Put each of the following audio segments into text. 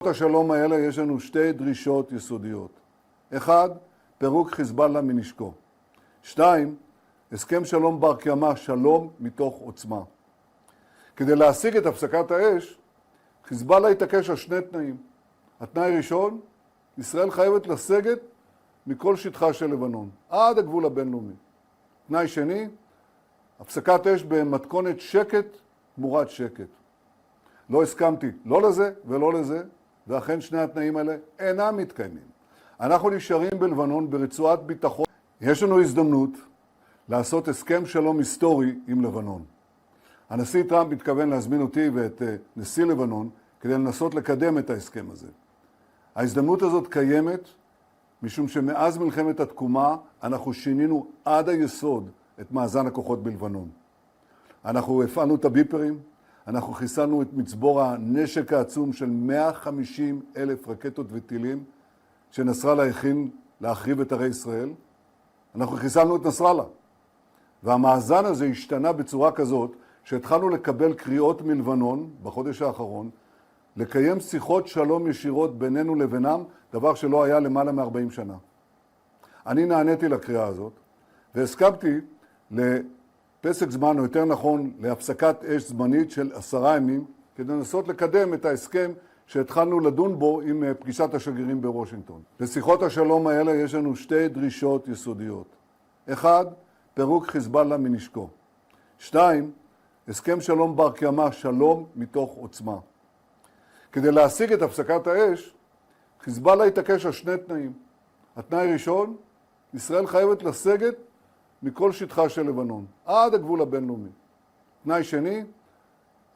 השלום האלה יש לנו שתי דרישות יסודיות. אחד, פירוק חיזבאללה מנשקו. שתיים, הסכם שלום בר קיימא, שלום מתוך עוצמה. כדי להשיג את הפסקת האש, חיזבאללה התעקש על שני תנאים. התנאי ראשון, ישראל חייבת לסגת מכל שטחה של לבנון, עד הגבול הבינלאומי. תנאי שני, הפסקת אש במתכונת שקט תמורת שקט. לא הסכמתי לא לזה ולא לזה, ואכן שני התנאים האלה אינם מתקיימים. אנחנו נשארים בלבנון ברצועת ביטחון. יש לנו הזדמנות לעשות הסכם שלום היסטורי עם לבנון. הנשיא טראמפ מתכוון להזמין אותי ואת נשיא לבנון כדי לנסות לקדם את ההסכם הזה. ההזדמנות הזאת קיימת משום שמאז מלחמת התקומה אנחנו שינינו עד היסוד את מאזן הכוחות בלבנון. אנחנו הפעלנו את הביפרים, אנחנו חיסלנו את מצבור הנשק העצום של 150,000 רקטות וטילים שנסראללה הכין להחריב את ערי ישראל. אנחנו חיסלנו את נסראללה. והמאזן הזה השתנה בצורה כזאת שהתחלנו לקבל קריאות מלבנון בחודש האחרון, לקיים שיחות שלום ישירות בינינו לבינם, דבר שלא היה למעלה מ-40 שנה. אני נעניתי לקריאה הזאת, והסכמתי לפסק זמן, או יותר נכון, להפסקת אש זמנית של 10 ימים, כדי לנסות לקדם את ההסכם שהתחלנו לדון בו עם פגישת השגרירים בוושינגטון. לשיחות השלום האלה יש לנו שתי דרישות יסודיות. אחד, פירוק חיזבאללה מנשקו. 2, הסכם שלום בר קיימא, שלום מתוך עוצמה. כדי להשיג את הפסקת האש, חיזבאללה התעקש על שני תנאים. התנאי ראשון, ישראל חייבת לסגת מכל שטחה של לבנון, עד הגבול הבינלאומי. תנאי שני,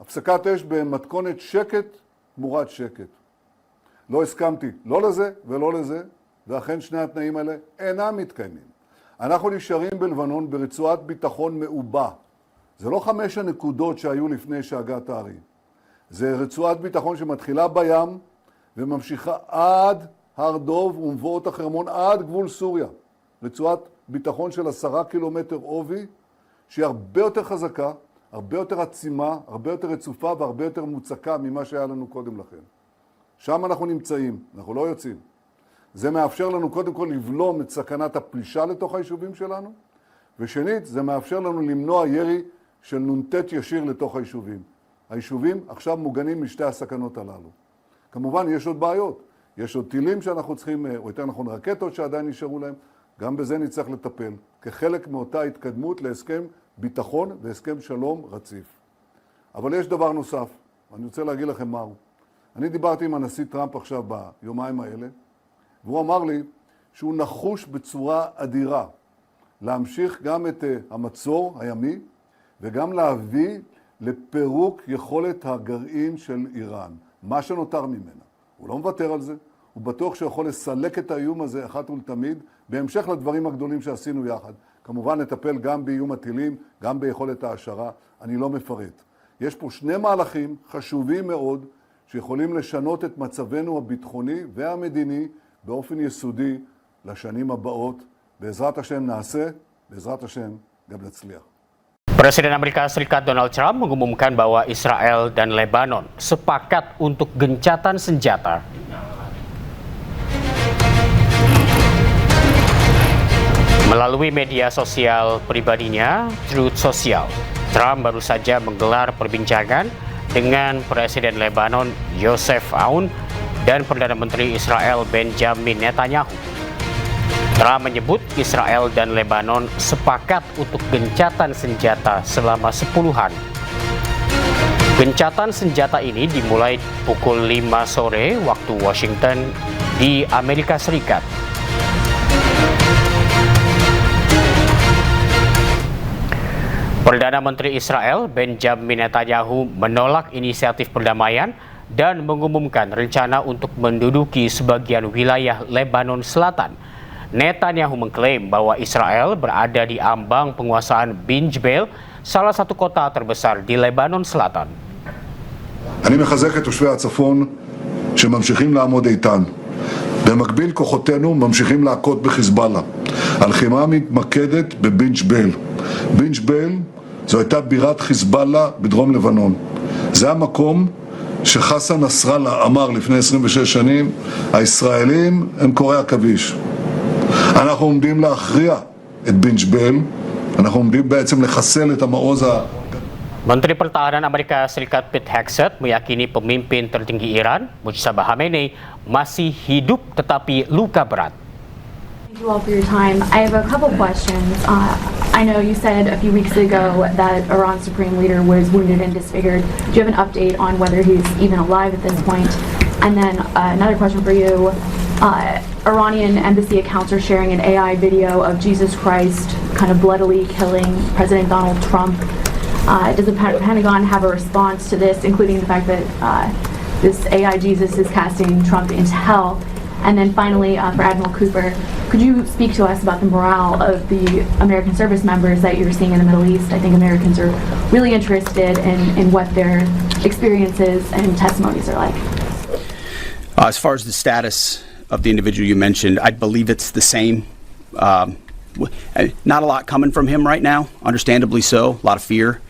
הפסקת אש במתכונת שקט תמורת שקט. לא הסכמתי לא לזה ולא לזה, ואכן שני התנאים האלה אינם מתקיימים. אנחנו נשארים בלבנון ברצועת ביטחון מעובה. זה לא 5 הנקודות שהיו לפני שהגעת הארי. זה רצועת ביטחון שמתחילה בים וממשיכה עד הר דוב ומבואות החרמון עד גבול סוריה. רצועת ביטחון של 10 קילומטר עובי, שהיא הרבה יותר חזקה, הרבה יותר עצימה, הרבה יותר רצופה והרבה יותר מוצקה ממה שהיה לנו קודם לכן. שם אנחנו נמצאים, אנחנו לא יוצאים. זה מאפשר לנו קודם כל לבלום את סכנת הפלישה לתוך היישובים שלנו, ושנית, זה מאפשר לנו למנוע ירי של נונטט ישיר לתוך היישובים. היישובים עכשיו מוגנים משתי הסכנות הללו. כמובן, יש עוד בעיות. יש עוד טילים שאנחנו צריכים, או יותר נכון רקטות שעדיין נשארו להם. גם בזה נצטרך לטפל, כחלק מאותה התקדמות להסכם ביטחון והסכם שלום רציף. אבל יש דבר נוסף, אני רוצה להגיד לכם מהו. אני דיברתי עם הנשיא טראמפ עכשיו ביומיים האלה, והוא אמר לי שהוא נחוש בצורה אדירה להמשיך גם את המצור הימי, וגם להביא לפירוק יכולת הגרעין של איראן, מה שנותר ממנה. הוא לא מוותר על זה, הוא בטוח שיכול לסלק את האיום הזה אחת ולתמיד, בהמשך לדברים הגדולים שעשינו יחד. כמובן נטפל גם באיום הטילים, גם ביכולת ההשערה, אני לא מפרט. יש פה שני מהלכים חשובים מאוד, שיכולים לשנות את מצבנו הביטחוני והמדיני באופן יסודי לשנים הבאות. בעזרת השם נעשה, בעזרת השם גם נצליח. Presiden Amerika Serikat Donald Trump mengumumkan bahwa Israel dan Lebanon sepakat untuk gencatan senjata. Melalui media sosial pribadinya, Truth Social, Trump baru saja menggelar perbincangan dengan Presiden Lebanon Yosef Aoun dan Perdana Menteri Israel Benjamin Netanyahu. Trump menyebut Israel dan Lebanon sepakat untuk gencatan senjata selama 10 hari. Gencatan senjata ini dimulai pukul 5 sore waktu Washington di Amerika Serikat. Perdana Menteri Israel Benjamin Netanyahu menolak inisiatif perdamaian dan mengumumkan rencana untuk menduduki sebagian wilayah Lebanon Selatan. Netanyahu mengklaim bahwa Israel berada di ambang penguasaan bin Jbeil, salah satu kota terbesar di Lebanon Selatan. אני מחזק את תושבי הצפון שממשיכים לעמוד איתן. במקביל כוחותינו ממשיכים להכות בחיזבאללה. הלחימה מתמקדת בבין ג'בייל. בין ג'בייל זו הייתה בירת חיזבאללה בדרום לבנון. זה המקום שחסן נסראללה אמר לפני 26 שנים, הישראלים הם קוראי עכביש. אנחנו עומדים להכריע את בנג'בל, אנחנו עומדים בעצם לחסל את המעוז Menteri Pertahanan Amerika Serikat Pete Hegseth meyakini pemimpin tertinggi Iran, Mujtaba Khamenei, masih hidup tetapi luka berat. Thank you all for your time. I have a couple questions. I know you said a few weeks ago that Iran's supreme leader was wounded and disfigured. Do you have an update on whether he's even alive at this point? And then another question for you. Iranian embassy accounts are sharing an AI video of Jesus Christ kind of bloodily killing President Donald Trump. Does the Pentagon have a response to this, including the fact that this AI Jesus is casting Trump into hell? And then finally, for Admiral Cooper, could you speak to us about the morale of the American service members that you're seeing in the Middle East? I think Americans are really interested in what their experiences and testimonies are like. As far as the status of the individual you mentioned, I believe it's the same. Not a lot coming from him right now, understandably so, a lot of fear.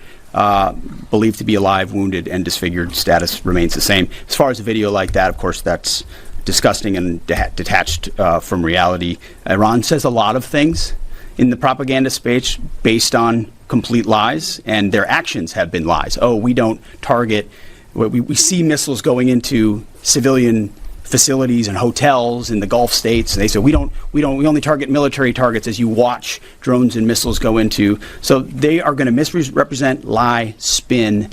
Believed to be alive, wounded, and disfigured. Status remains the same. As far as a video like that, of course, that's disgusting and detached from reality. Iran says a lot of things in the propaganda space based on complete lies, and their actions have been lies. Oh, we don't target. We see missiles going into civilian facilities and hotels in the Gulf states. They say we only target military targets as you watch drones and missiles go into. So they are going to misrepresent, lie, spin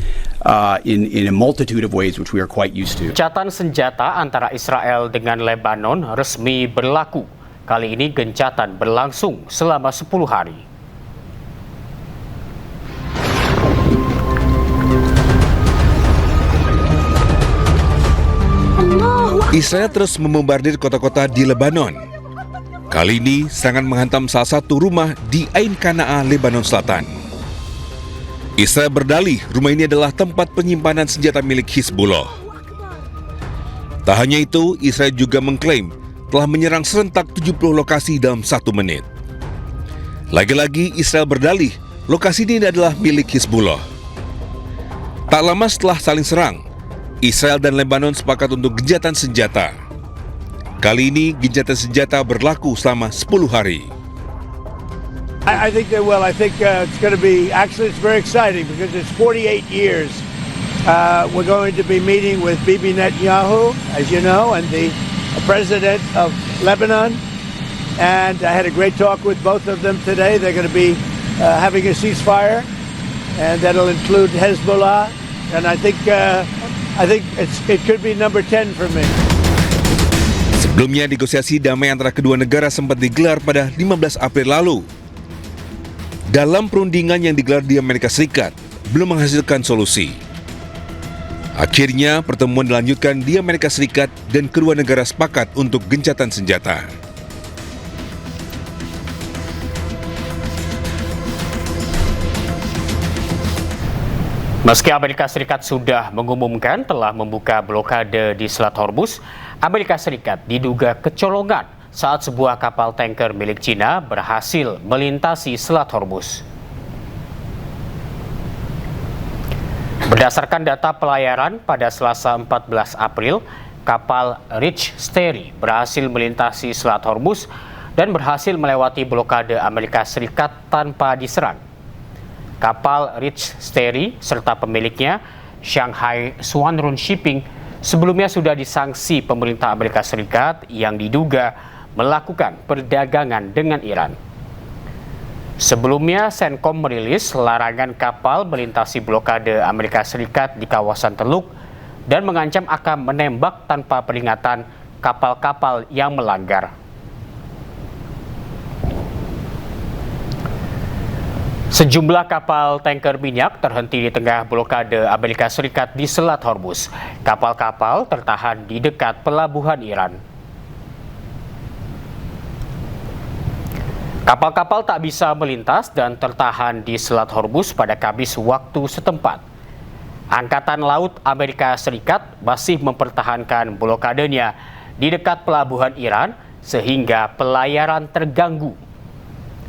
in a multitude of ways which we are quite used to. Gencatan senjata antara Israel dengan Lebanon resmi berlaku. Kali ini gencatan berlangsung selama 10 hari. Israel terus membombardir kota-kota di Lebanon. Kali ini serangan menghantam salah satu rumah di Ain Qana'a, Lebanon Selatan. Israel berdalih rumah ini adalah tempat penyimpanan senjata milik Hizbullah. Tak hanya itu, Israel juga mengklaim telah menyerang serentak 70 lokasi dalam 1 menit. Lagi-lagi Israel berdalih lokasi ini adalah milik Hizbullah. Tak lama setelah saling serang, Israel dan Lebanon sepakat untuk gencatan senjata. Kali ini gencatan senjata berlaku selama 10 hari. I think they will. I think it's going to be, actually it's very exciting because it's 48 years. We're going to be meeting with Bibi Netanyahu, as you know, and the president of Lebanon. And I had a great talk with both of them today. They're going to be having a ceasefire, and that'll include Hezbollah. And I think it could be number 10 for me. Sebelumnya negosiasi damai antara kedua negara sempat digelar pada 15 April lalu. Dalam perundingan yang digelar di Amerika Serikat, belum menghasilkan solusi. Akhirnya pertemuan dilanjutkan di Amerika Serikat dan kedua negara sepakat untuk gencatan senjata. Meski Amerika Serikat sudah mengumumkan telah membuka blokade di Selat Hormuz, Amerika Serikat diduga kecolongan saat sebuah kapal tanker milik Cina berhasil melintasi Selat Hormuz. Berdasarkan data pelayaran pada Selasa 14 April, kapal Rich Sterry berhasil melintasi Selat Hormuz dan berhasil melewati blokade Amerika Serikat tanpa diserang. Kapal Rich Sterry serta pemiliknya, Shanghai Swanrun Shipping, sebelumnya sudah disanksi pemerintah Amerika Serikat yang diduga melakukan perdagangan dengan Iran. Sebelumnya, CENTCOM merilis larangan kapal melintasi blokade Amerika Serikat di kawasan Teluk dan mengancam akan menembak tanpa peringatan kapal-kapal yang melanggar. Sejumlah kapal tanker minyak terhenti di tengah blokade Amerika Serikat di Selat Hormuz. Kapal-kapal tertahan di dekat pelabuhan Iran. Kapal-kapal tak bisa melintas dan tertahan di Selat Hormuz pada Kamis waktu setempat. Angkatan Laut Amerika Serikat masih mempertahankan blokadenya di dekat pelabuhan Iran sehingga pelayaran terganggu.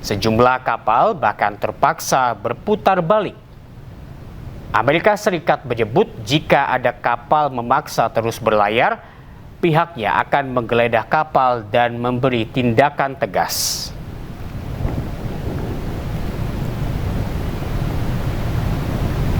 Sejumlah kapal bahkan terpaksa berputar balik. Amerika Serikat menyebut jika ada kapal memaksa terus berlayar, pihaknya akan menggeledah kapal dan memberi tindakan tegas.